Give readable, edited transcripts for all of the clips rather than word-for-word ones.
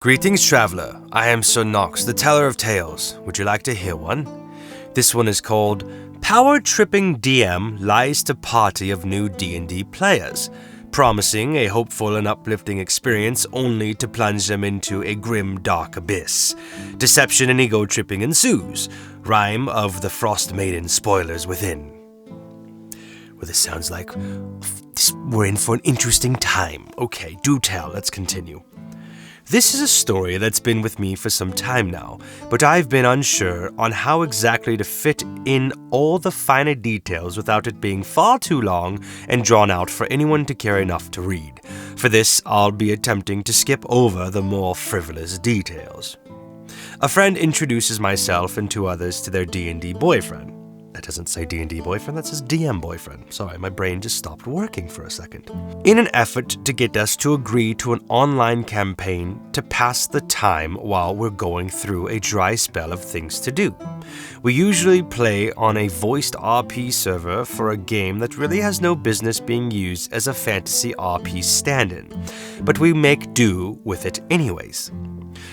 Greetings, traveler. I am Sir Nox, the teller of tales. Would you like to hear one? This one is called Power Tripping DM Lies to Party of New D&D Players, promising a hopeful and uplifting experience only to plunge them into a grim, dark abyss. Deception and ego-tripping ensues. Rhyme of the Frost Maiden spoilers within. Well, this sounds like we're in for an interesting time. Okay, do tell. Let's continue. This is a story that's been with me for some time now, but I've been unsure on how exactly to fit in all the finer details without it being far too long and drawn out for anyone to care enough to read. For this, I'll be attempting to skip over the more frivolous details. A friend introduces myself and two others to their D&D boyfriend. That doesn't say D&D boyfriend, that says DM boyfriend. Sorry, my brain just stopped working for a second. In an effort to get us to agree to an online campaign to pass the time while we're going through a dry spell of things to do. We usually play on a voiced RP server for a game that really has no business being used as a fantasy RP stand-in, but we make do with it anyways.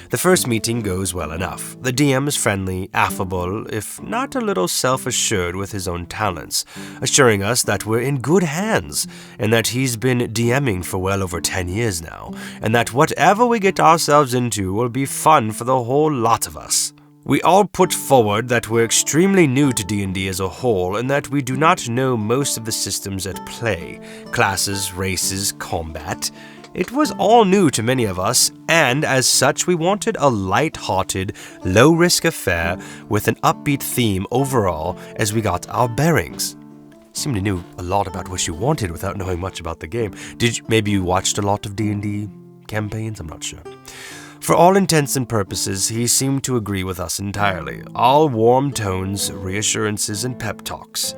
The first meeting goes well enough. The DM is friendly, affable, if not a little self-assured with his own talents, assuring us that we're in good hands, and that he's been DMing for well over 10 years now, and that whatever we get ourselves into will be fun for the whole lot of us. We all put forward that we're extremely new to D&D as a whole, and that we do not know most of the systems at play, classes, races, combat. It was all new to many of us, and as such we wanted a light-hearted, low-risk affair with an upbeat theme overall as we got our bearings. Seemed to knew a lot about what you wanted without knowing much about the game. Maybe you watched a lot of D&D campaigns? I'm not sure. For all intents and purposes, he seemed to agree with us entirely. All warm tones, reassurances, and pep talks.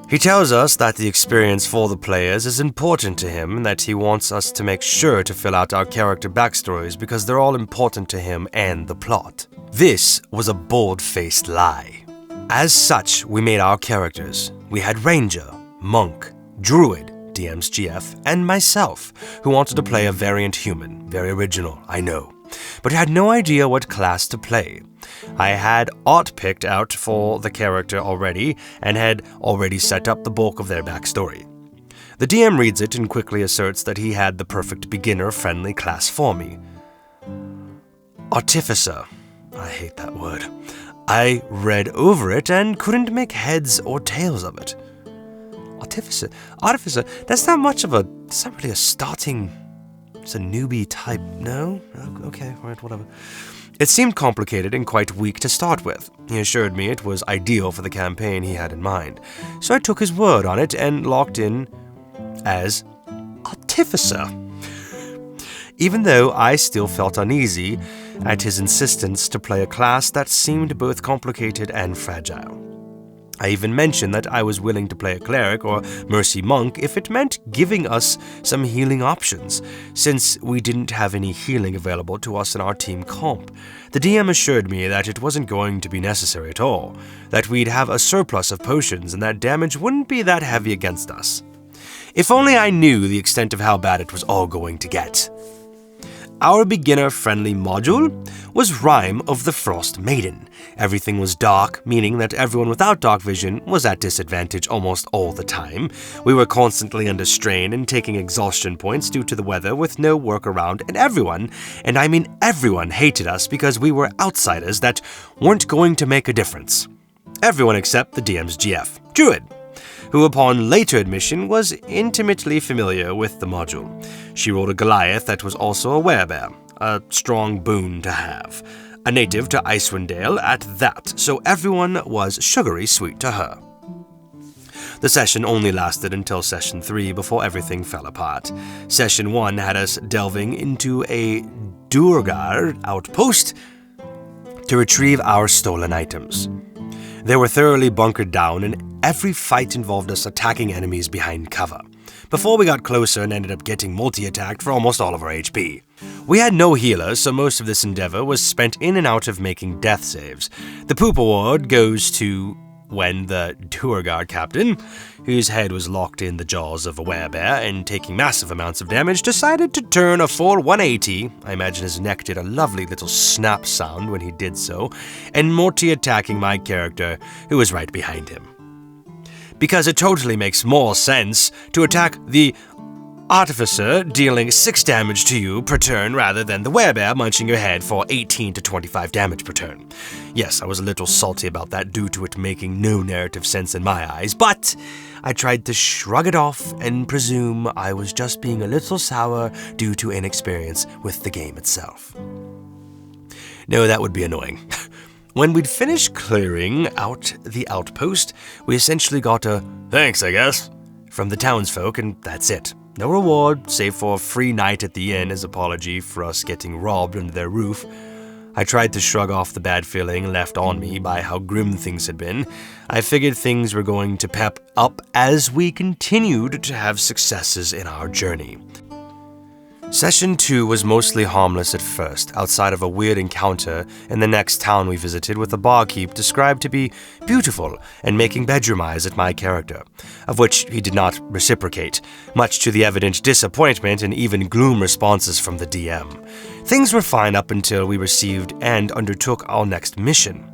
He tells us that the experience for the players is important to him and that he wants us to make sure to fill out our character backstories because they're all important to him and the plot. This was a bold-faced lie. As such, we made our characters. We had Ranger, Monk, Druid, DM's GF, and myself, who wanted to play a variant human. Very original, I know. But had no idea what class to play. I had art picked out for the character already, and had already set up the bulk of their backstory. The DM reads it and quickly asserts that he had the perfect beginner-friendly class for me. Artificer. I hate that word. I read over it and couldn't make heads or tails of it. Artificer, that's not really a starting... It's a newbie type, no? Okay, alright, whatever. It seemed complicated and quite weak to start with. He assured me it was ideal for the campaign he had in mind. So I took his word on it and locked in as Artificer. Even though I still felt uneasy at his insistence to play a class that seemed both complicated and fragile. I even mentioned that I was willing to play a cleric or mercy monk if it meant giving us some healing options, since we didn't have any healing available to us in our team comp. The DM assured me that it wasn't going to be necessary at all, that we'd have a surplus of potions and that damage wouldn't be that heavy against us. If only I knew the extent of how bad it was all going to get. Our beginner-friendly module was Rhyme of the Frost Maiden. Everything was dark, meaning that everyone without dark vision was at disadvantage almost all the time. We were constantly under strain and taking exhaustion points due to the weather with no workaround, and everyone, and I mean everyone, hated us because we were outsiders that weren't going to make a difference. Everyone except the DM's GF, Druid, who upon later admission was intimately familiar with the module. She rolled a Goliath that was also a werebear, a strong boon to have. A native to Icewind Dale at that, so everyone was sugary sweet to her. The session only lasted until Session 3 before everything fell apart. Session 1 had us delving into a Durgar outpost to retrieve our stolen items. They were thoroughly bunkered down, and every fight involved us attacking enemies behind cover, before we got closer and ended up getting multi-attacked for almost all of our HP. We had no healers, so most of this endeavor was spent in and out of making death saves. The poop award goes to when the tour guard captain, whose head was locked in the jaws of a werebear and taking massive amounts of damage, decided to turn a full 180. I imagine his neck did a lovely little snap sound when he did so, and Morty attacking my character, who was right behind him. Because it totally makes more sense to attack the Artificer, dealing 6 damage to you per turn rather than the werebear munching your head for 18 to 25 damage per turn. Yes, I was a little salty about that due to it making no narrative sense in my eyes, but I tried to shrug it off and presume I was just being a little sour due to inexperience with the game itself. No, that would be annoying. When we'd finished clearing out the outpost, we essentially got a "thanks, I guess" from the townsfolk, and that's it. No reward, save for a free night at the inn as apology for us getting robbed under their roof. I tried to shrug off the bad feeling left on me by how grim things had been. I figured things were going to pep up as we continued to have successes in our journey. Session 2 was mostly harmless at first, outside of a weird encounter in the next town we visited with a barkeep described to be beautiful and making bedroom eyes at my character, of which he did not reciprocate, much to the evident disappointment and even gloom responses from the DM. Things were fine up until we received and undertook our next mission.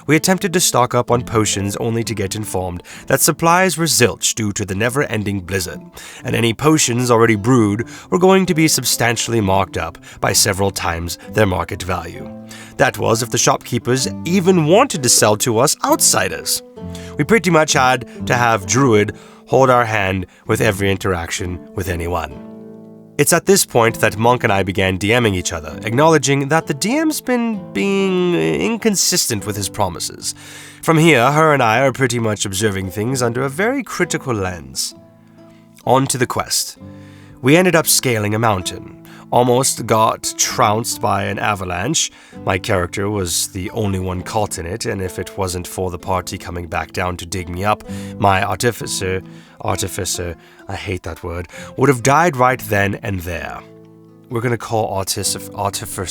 We attempted to stock up on potions only to get informed that supplies were zilch due to the never-ending blizzard, and any potions already brewed were going to be substantially marked up by several times their market value. That was if the shopkeepers even wanted to sell to us outsiders. We pretty much had to have Druid hold our hand with every interaction with anyone. It's at this point that Monk and I began DMing each other, acknowledging that the DM's been being inconsistent with his promises. From here, her and I are pretty much observing things under a very critical lens. On to the quest. We ended up scaling a mountain. Almost got trounced by an avalanche. My character was the only one caught in it, and if it wasn't for the party coming back down to dig me up, my artificer, I hate that word, would have died right then and there. We're gonna call artificer.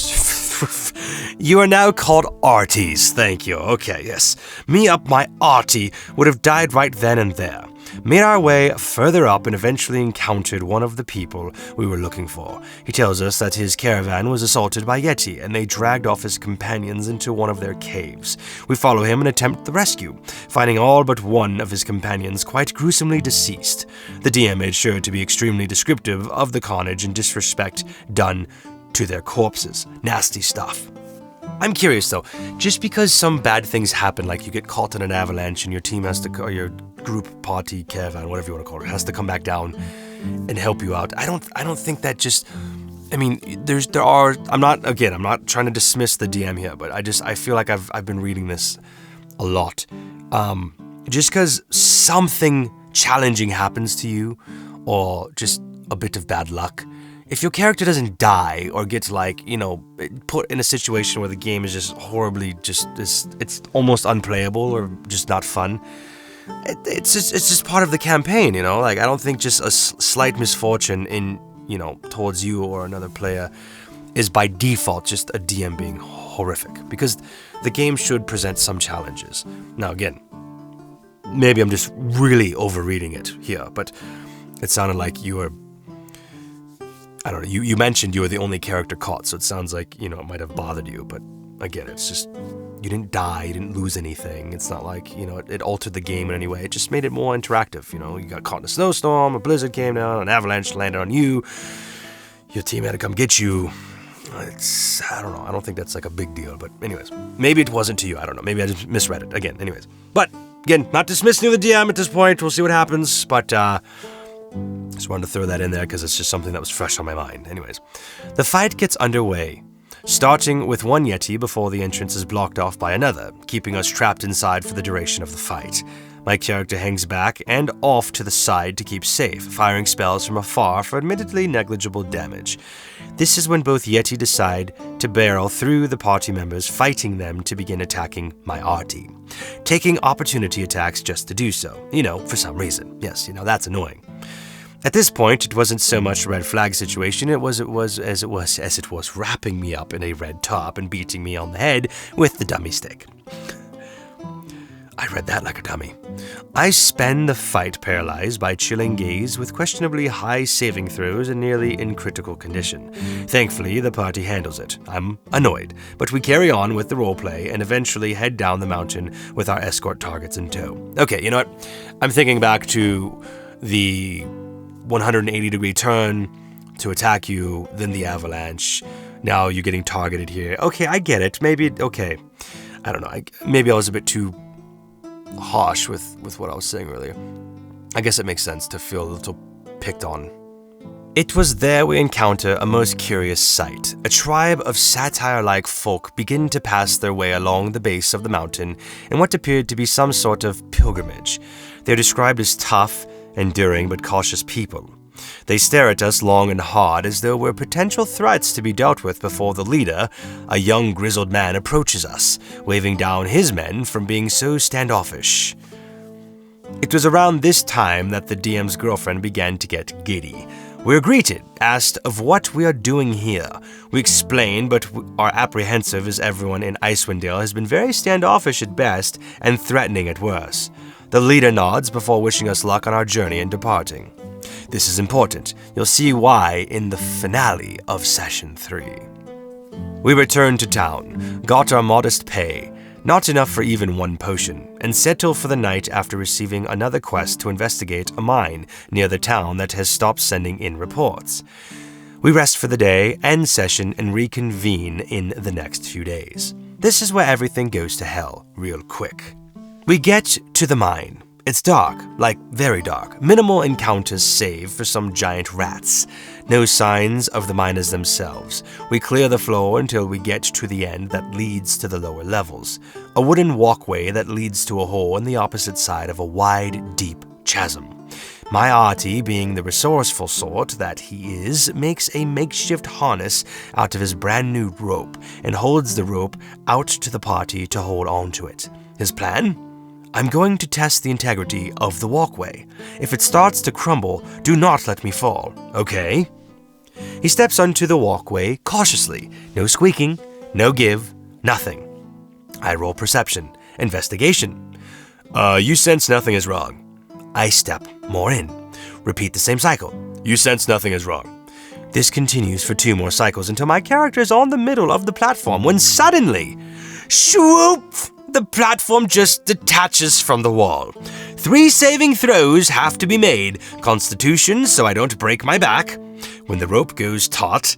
You are now called Arties, thank you. Okay, yes. Me up my Artie would have died right then and there. Made our way further up and eventually encountered one of the people we were looking for. He tells us that his caravan was assaulted by Yeti and they dragged off his companions into one of their caves. We follow him and attempt the rescue, finding all but one of his companions quite gruesomely deceased. The DM made sure to be extremely descriptive of the carnage and disrespect done to their corpses. Nasty stuff. I'm curious though, just because some bad things happen, like you get caught in an avalanche and your team has to, or your group, party, caravan, whatever you want to call it, has to come back down and help you out. I don't think that just, I mean, I'm not trying to dismiss the DM here, but I feel like I've been reading this a lot. Just because something challenging happens to you, or just a bit of bad luck, if your character doesn't die or gets put in a situation where the game is just horribly it's almost unplayable or just not fun, it's just part of the campaign, I don't think just a slight misfortune towards you or another player is by default just a DM being horrific, because the game should present some challenges. Now again, maybe I'm just really overreading it here, but it sounded like you were, I don't know, you mentioned you were the only character caught, so it sounds like, it might have bothered you, but again, it's just, you didn't die, you didn't lose anything. It's not like, it altered the game in any way. It just made it more interactive, you got caught in a snowstorm, a blizzard came down, an avalanche landed on you, your team had to come get you. I don't know, I don't think that's like a big deal, but anyways, maybe it wasn't to you, I don't know, maybe I just misread it, again, anyways. But, again, not dismissing the DM at this point, we'll see what happens, but, just wanted to throw that in there because it's just something that was fresh on my mind. Anyways, the fight gets underway, starting with one Yeti before the entrance is blocked off by another, keeping us trapped inside for the duration of the fight. My character hangs back and off to the side to keep safe, firing spells from afar for admittedly negligible damage. This is when both Yeti decide to barrel through the party members, fighting them to begin attacking my Artie, taking opportunity attacks just to do so, for some reason. Yes, that's annoying. At this point, it wasn't so much a red flag situation, it was wrapping me up in a red top and beating me on the head with the dummy stick. I read that like a dummy. I spend the fight paralyzed by chilling gaze with questionably high saving throws and nearly in critical condition. Thankfully, the party handles it. I'm annoyed, but we carry on with the roleplay and eventually head down the mountain with our escort targets in tow. Okay, you know what? I'm thinking back to the 180-degree turn to attack you, then the avalanche. Now you're getting targeted here. Okay, I get it. Maybe, okay. I don't know. Maybe I was a bit too harsh with what I was saying earlier. I guess it makes sense to feel a little picked on. It was there we encounter a most curious sight. A tribe of satyr-like folk begin to pass their way along the base of the mountain in what appeared to be some sort of pilgrimage. They're described as tough, enduring, but cautious people. They stare at us long and hard as though we're potential threats to be dealt with before the leader, a young grizzled man, approaches us, waving down his men from being so standoffish. It was around this time that the DM's girlfriend began to get giddy. We're greeted, asked of what we are doing here. We explain, but are apprehensive as everyone in Icewind Dale has been very standoffish at best and threatening at worst. The leader nods before wishing us luck on our journey and departing. This is important. You'll see why in the finale of Session 3. We returned to town, got our modest pay, not enough for even one potion, and settle for the night after receiving another quest to investigate a mine near the town that has stopped sending in reports. We rest for the day, end session, and reconvene in the next few days. This is where everything goes to hell, real quick. We get to the mine. It's dark, like very dark. Minimal encounters save for some giant rats. No signs of the miners themselves. We clear the floor until we get to the end that leads to the lower levels. A wooden walkway that leads to a hole on the opposite side of a wide, deep chasm. My Artie, being the resourceful sort that he is, makes a makeshift harness out of his brand new rope and holds the rope out to the party to hold on to it. His plan? I'm going to test the integrity of the walkway. If it starts to crumble, do not let me fall, okay? He steps onto the walkway cautiously. No squeaking, no give, nothing. I roll perception. Investigation. You sense nothing is wrong. I step more in. Repeat the same cycle. You sense nothing is wrong. This continues for 2 more cycles until my character is on the middle of the platform when suddenly, swoop! The platform just detaches from the wall. 3 saving throws have to be made. Constitution, so I don't break my back. When the rope goes taut,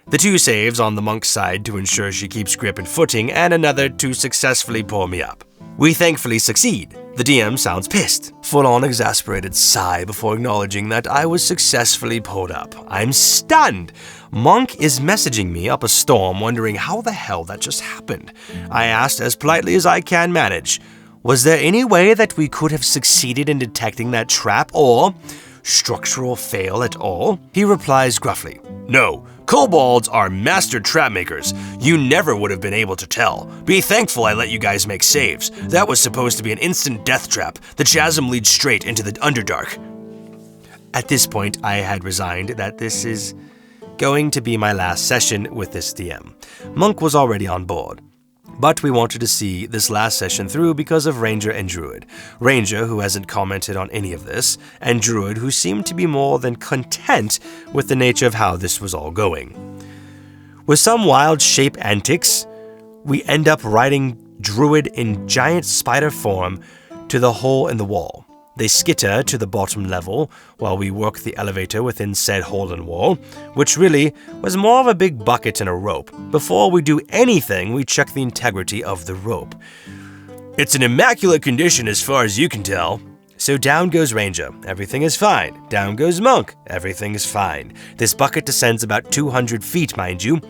the 2 saves on the monk's side to ensure she keeps grip and footing, and another to successfully pull me up. We thankfully succeed. The DM sounds pissed. Full-on exasperated sigh before acknowledging that I was successfully pulled up. I'm stunned. Monk is messaging me up a storm, wondering how the hell that just happened. I asked as politely as I can manage, was there any way that we could have succeeded in detecting that trap or structural fail at all? He replies gruffly, no, kobolds are master trap makers. You never would have been able to tell. Be thankful I let you guys make saves. That was supposed to be an instant death trap. The chasm leads straight into the Underdark. At this point, I had resigned that this is going to be my last session with this DM. Monk was already on board. But we wanted to see this last session through because of Ranger and Druid. Ranger, who hasn't commented on any of this, and Druid, who seemed to be more than content with the nature of how this was all going. With some wild shape antics, we end up riding Druid in giant spider form to the hole in the wall. They skitter to the bottom level while we work the elevator within said hole and wall, which really was more of a big bucket and a rope. Before we do anything, we check the integrity of the rope. It's in immaculate condition as far as you can tell. So down goes Ranger. Everything is fine. Down goes Monk. Everything is fine. This bucket descends about 200 feet, mind you.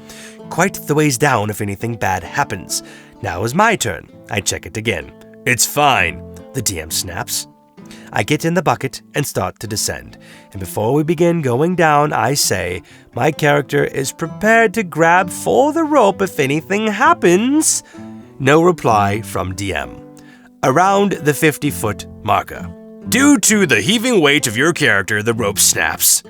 Quite the ways down if anything bad happens. Now is my turn. I check it again. It's fine, the DM snaps. I get in the bucket and start to descend, and before we begin going down, I say, my character is prepared to grab for the rope if anything happens. No reply from DM. Around the 50-foot marker. Due to the heaving weight of your character, the rope snaps.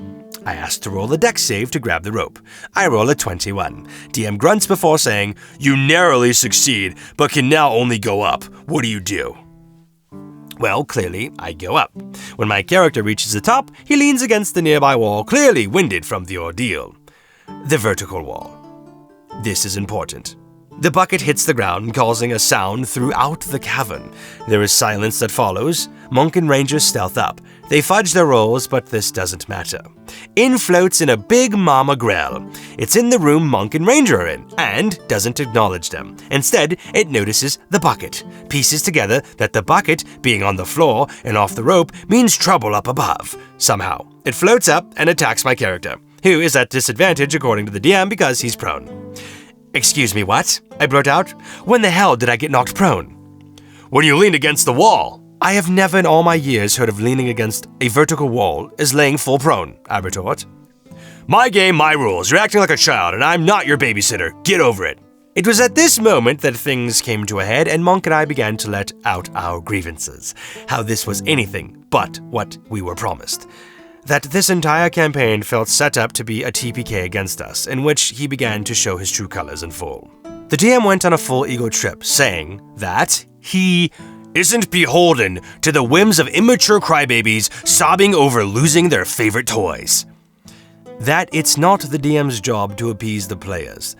I ask to roll a dex save to grab the rope. I roll a 21. DM grunts before saying, you narrowly succeed, but can now only go up. What do you do? Well, clearly, I go up. When my character reaches the top, he leans against the nearby wall, clearly winded from the ordeal. The vertical wall. This is important. The bucket hits the ground, causing a sound throughout the cavern. There is silence that follows. Monk and Ranger stealth up. They fudge their rolls, but this doesn't matter. In floats in a big mama grell. It's in the room Monk and Ranger are in, and doesn't acknowledge them. Instead, it notices the bucket. Pieces together that the bucket, being on the floor and off the rope, means trouble up above. Somehow, it floats up and attacks my character, who is at disadvantage according to the DM because he's prone. "Excuse me, what?" I blurt out. "When the hell did I get knocked prone?" "When you leaned against the wall." "I have never in all my years heard of leaning against a vertical wall as laying full prone," I retort. "My game, my rules. You're acting like a child, and I'm not your babysitter. Get over it." It was at this moment that things came to a head, and Monk and I began to let out our grievances. How this was anything but what we were promised. That this entire campaign felt set up to be a TPK against us, in which he began to show his true colors in full. The DM went on a full ego trip, saying that he isn't beholden to the whims of immature crybabies sobbing over losing their favorite toys. That it's not the DM's job to appease the players.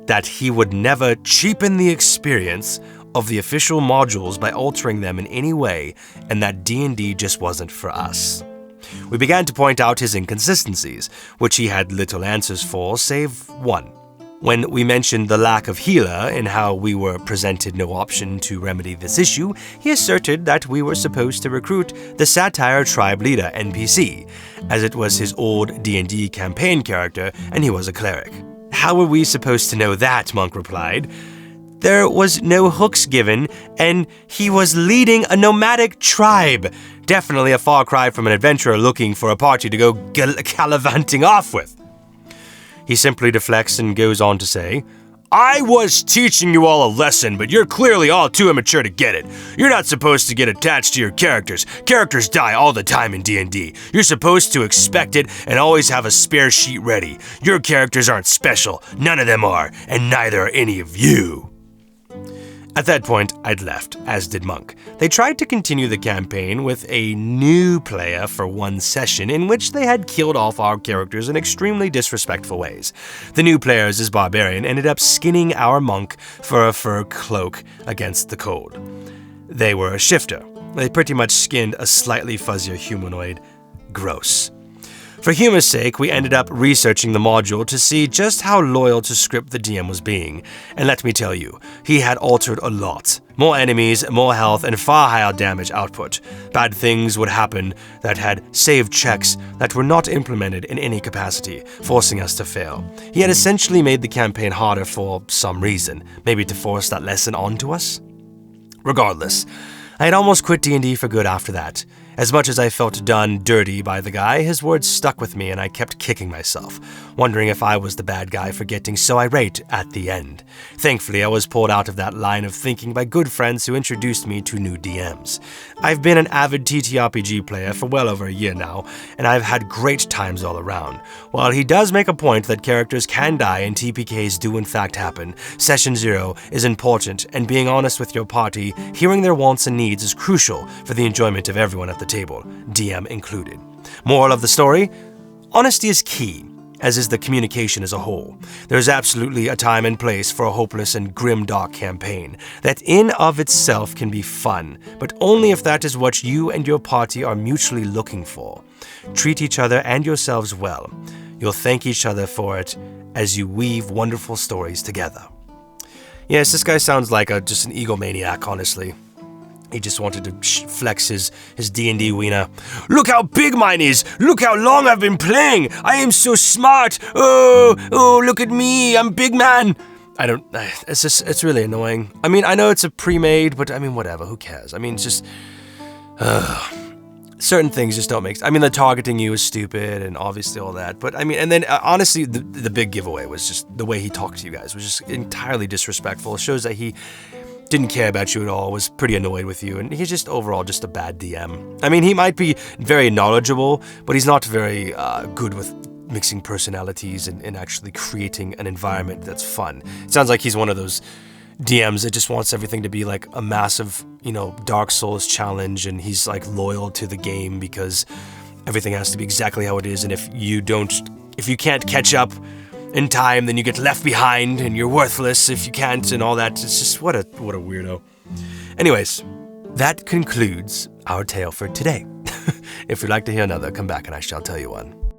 That he would never cheapen the experience of the official modules by altering them in any way, and that D&D just wasn't for us. We began to point out his inconsistencies, which he had little answers for, save one. When we mentioned the lack of healer and how we were presented no option to remedy this issue, he asserted that we were supposed to recruit the Satire Tribe Leader NPC, as it was his old D&D campaign character and he was a cleric. "How were we supposed to know that?" Monk replied. "There was no hooks given, and he was leading a nomadic tribe. Definitely a far cry from an adventurer looking for a party to go gallivanting off with." He simply deflects and goes on to say, "I was teaching you all a lesson, but you're clearly all too immature to get it. You're not supposed to get attached to your characters. Characters die all the time in D&D. You're supposed to expect it and always have a spare sheet ready. Your characters aren't special. None of them are, and neither are any of you." At that point, I'd left, as did Monk. They tried to continue the campaign with a new player for one session in which they had killed off our characters in extremely disrespectful ways. The new players, as Barbarian, ended up skinning our Monk for a fur cloak against the cold. They were a shifter. They pretty much skinned a slightly fuzzier humanoid. Gross. For humor's sake, we ended up researching the module to see just how loyal to script the DM was being. And let me tell you, he had altered a lot. More enemies, more health, and far higher damage output. Bad things would happen that had saved checks that were not implemented in any capacity, forcing us to fail. He had essentially made the campaign harder for some reason, maybe to force that lesson onto us? Regardless, I had almost quit D&D for good after that. As much as I felt done dirty by the guy, his words stuck with me and I kept kicking myself, wondering if I was the bad guy for getting so irate at the end. Thankfully, I was pulled out of that line of thinking by good friends who introduced me to new DMs. I've been an avid TTRPG player for well over a year now, and I've had great times all around. While he does make a point that characters can die and TPKs do in fact happen, Session 0 is important, and being honest with your party, hearing their wants and needs is crucial for the enjoyment of everyone at the table, DM included. Moral of the story? Honesty is key, as is the communication as a whole. There's absolutely a time and place for a hopeless and grimdark campaign that in of itself can be fun, but only if that is what you and your party are mutually looking for. Treat each other and yourselves well. You'll thank each other for it as you weave wonderful stories together. Yes, this guy sounds like just an egomaniac, honestly. He just wanted to flex his D&D wiener. "Look how big mine is! Look how long I've been playing! I am so smart! Oh, look at me! I'm big man!" It's really annoying. I mean, I know it's a pre-made, but I mean, whatever, who cares? I mean, it's just, certain things just don't make sense. I mean, the targeting you is stupid and obviously all that, but I mean, and then honestly, the big giveaway was just the way he talked to you guys was just entirely disrespectful. It shows that he didn't care about you at all, was pretty annoyed with you, and he's just overall just a bad DM. I mean, he might be very knowledgeable, but he's not very good with mixing personalities and actually creating an environment that's fun. It sounds like he's one of those DMs that just wants everything to be like a massive, Dark Souls challenge, and he's like loyal to the game because everything has to be exactly how it is, and if you can't catch up in time, then you get left behind and you're worthless if you can't, and all that. It's just what a weirdo. Anyways, that concludes our tale for today. If you'd like to hear another, come back and I shall tell you one.